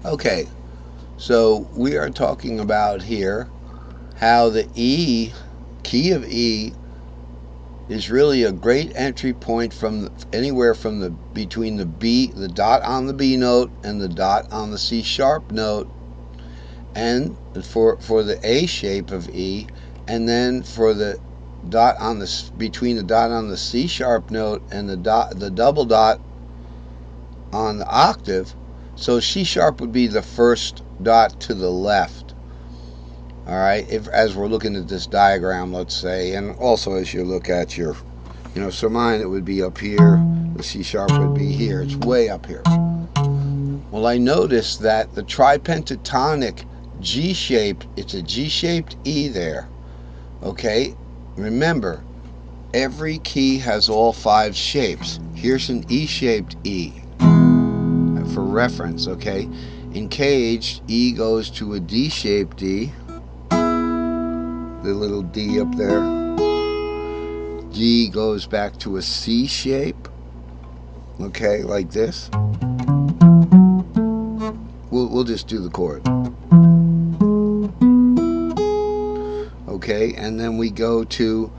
Okay, so we are talking about here how the E, key of E, is really a great entry point from anywhere from the between the B, the dot on the B note, and the dot on the C sharp note, and for the A shape of E, and then for the dot on the between the dot on the C sharp note and the double dot on the octave. So C sharp would be the first dot to the left. All right, if as we're looking at this diagram, let's say, and also as you look at your, so mine, it would be up here. The C sharp would be here. It's way up here. Well, I noticed that the tripentatonic G shaped, it's a G shaped E there. Okay, remember, every key has all 5 shapes. Here's an E shaped E for reference. Okay, in caged, E goes to a D shaped E, the little D up there. G goes back to a C shape, okay, like this. We'll just do the chord. Okay, and then we go to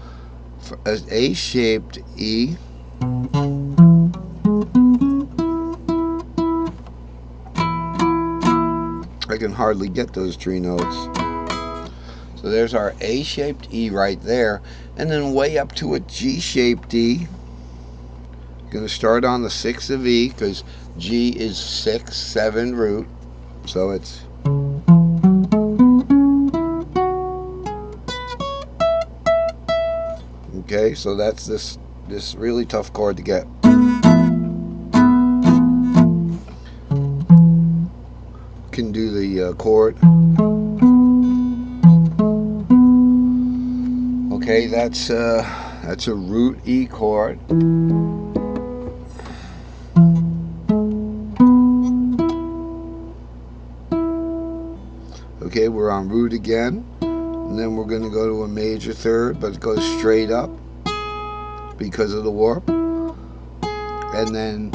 an A-shaped E. I can hardly get those 3 notes. So there's our A-shaped E right there. And then way up to a G-shaped E. Going to start on the 6th of E because G is 6, 7 root. So it's... Okay, so that's this really tough chord to get. Can do the chord. Okay, that's a root E chord. Okay, we're on root again, and then we're going to go to a major third, but it goes straight up because of the warp, and then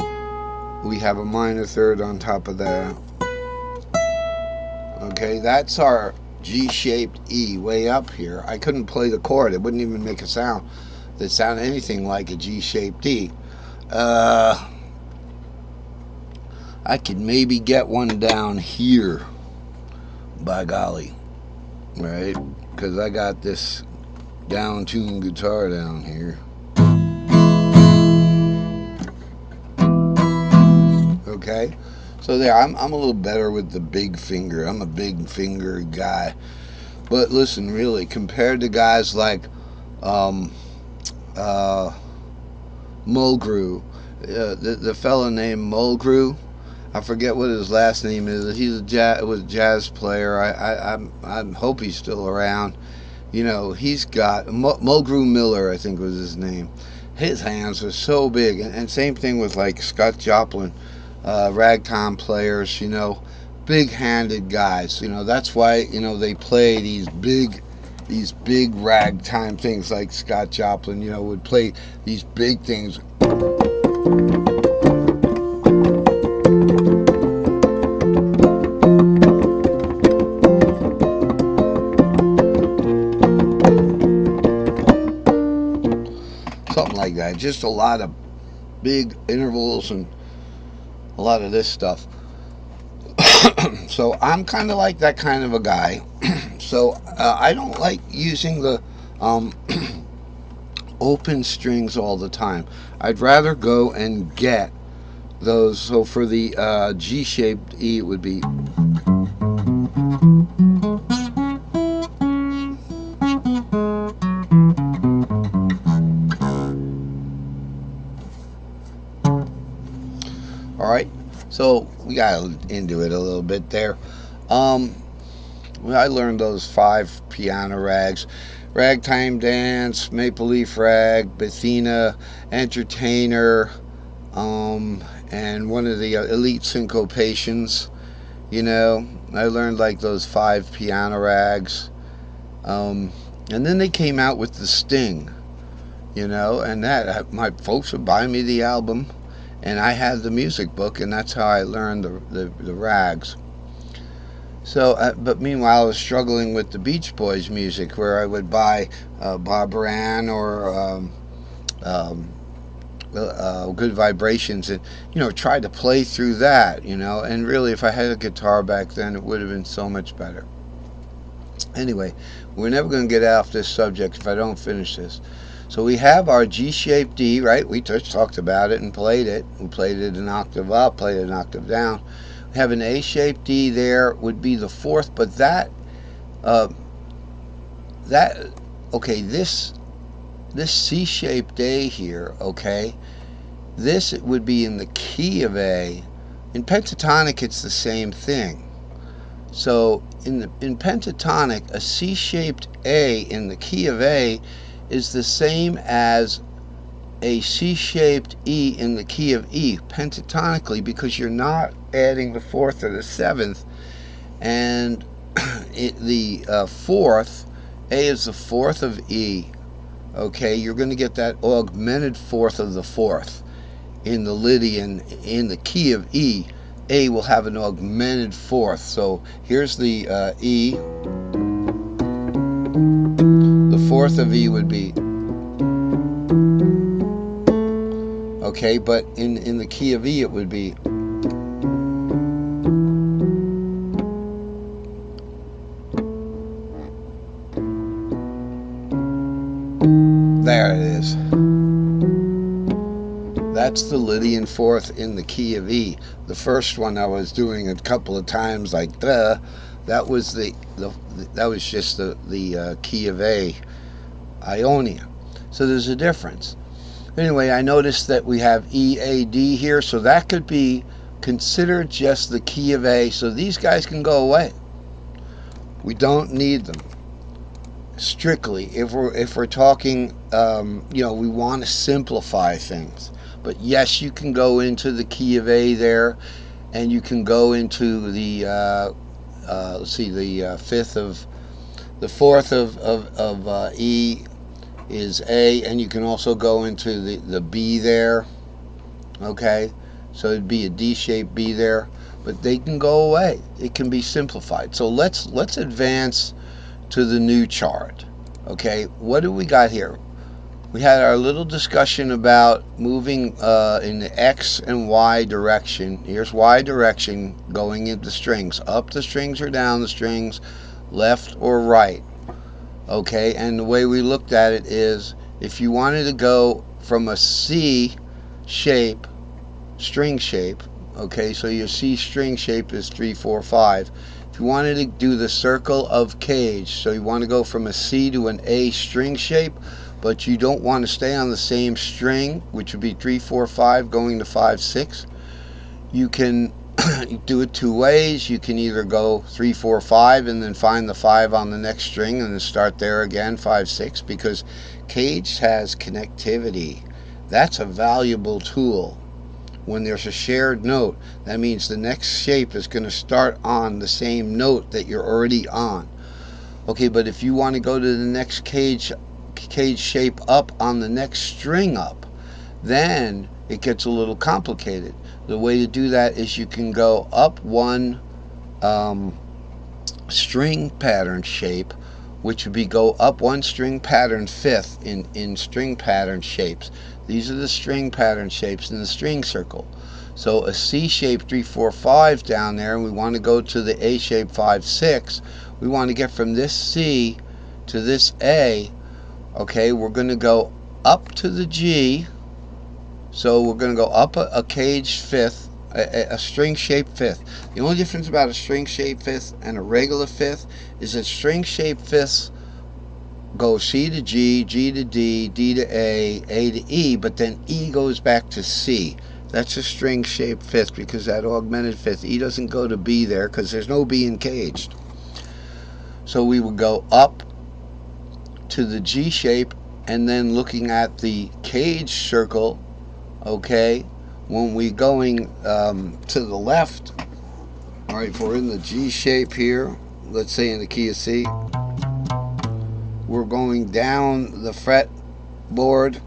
we have a minor third on top of that. Okay, that's our G-shaped E way up here. I couldn't play the chord. It wouldn't even make a sound that sounded anything like a G-shaped E. I could maybe get one down here, by golly, right? Because I got this down-tuned guitar down here. Okay, so there, I'm a little better with the big finger. I'm a big finger guy. But listen, really, compared to guys like Mulgrew, the fella named Mulgrew, I forget what his last name is. He's a jazz player. I hope he's still around. He's got Mulgrew Miller, I think was his name. His hands are so big, and same thing with like Scott Joplin, ragtime players. Big-handed guys. That's why they play these big ragtime things. Like Scott Joplin, would play these big things. Something like that. Just a lot of big intervals and a lot of this stuff. So I'm kind of like that kind of a guy. So I don't like using the open strings all the time. I'd rather go and get those. So for the G-shaped E, it would be... All right, so we got into it a little bit there. I learned those 5 piano rags: Ragtime Dance, Maple Leaf Rag, Bethina, Entertainer, and one of the Elite Syncopations. I learned like those 5 piano rags. And then they came out with the Sting, and that my folks would buy me the album. And I had the music book, and that's how I learned the rags. So, but meanwhile, I was struggling with the Beach Boys music, where I would buy Bob Moran or um, Good Vibrations, and try to play through that. And really, if I had a guitar back then, it would have been so much better. Anyway, we're never going to get off this subject if I don't finish this. So we have our G-shaped D, right? We just talked about it and played it. We played it an octave up, played it an octave down. We have an A-shaped D there, would be the fourth, but uh, that okay, this C-shaped A here, okay, this would be in the key of A. In pentatonic, it's the same thing. So in pentatonic, a C-shaped A in the key of A is the same as a C-shaped E in the key of E pentatonically, because you're not adding the fourth or the seventh. And the fourth, A is the fourth of E. Okay, you're going to get that augmented fourth of the fourth. In the Lydian, in the key of E, A will have an augmented fourth. So here's the E. The fourth of E would be, okay, but in the key of E it would be, there it is. That's the Lydian fourth in the key of E. The first one I was doing a couple of times, like that was that was just the key of A, Ionian. So there's a difference. Anyway, I noticed that we have E, A, D here, so that could be considered just the key of A. So these guys can go away. We don't need them. Strictly, if we're talking, we want to simplify things. But yes, you can go into the key of A there, and you can go into the let's see, the fourth of E is A, and you can also go into the B there. Okay, so it'd be a D-shaped B there, but they can go away. It can be simplified. So let's advance to the new chart. Okay, what do we got here? We had our little discussion about moving in the X and Y direction. Here's Y direction going into strings. Up the strings or down the strings, left or right. Okay, and the way we looked at it is, if you wanted to go from a C shape, string shape, okay, so your C string shape is 3, 4, 5. If you wanted to do the circle of cage, so you want to go from a C to an A string shape, but you don't want to stay on the same string, which would be 3, 4, 5 going to 5, 6. You can do it two ways. You can either go 3, 4, 5 and then find the 5 on the next string and then start there again, 5, 6, because cage has connectivity. That's a valuable tool. When there's a shared note, that means the next shape is going to start on the same note that you're already on. Okay, but if you want to go to the next cage shape up on the next string up, then it gets a little complicated. The way to do that is you can go up one string pattern shape, which would be go up one string pattern fifth in string pattern shapes. These are the string pattern shapes in the string circle. So a C shape 3, 4, 5 down there, and we want to go to the A shape 5, 6. We want to get from this C to this A. Okay, we're going to go up to the G. So we're going to go up a cage fifth, a string shape fifth. The only difference about a string shape fifth and a regular fifth is that string shape fifths go C to G, G to D, D to A to E, but then E goes back to C. That's a string shape fifth, because that augmented fifth, E doesn't go to B there because there's no B in caged. So we would go up to the G shape, and then looking at the cage circle, okay, when we're going to the left, all right, if we're in the G shape here, let's say in the key of C, we're going down the fretboard.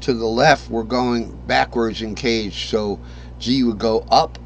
To the left, we're going backwards in cage, so G would go up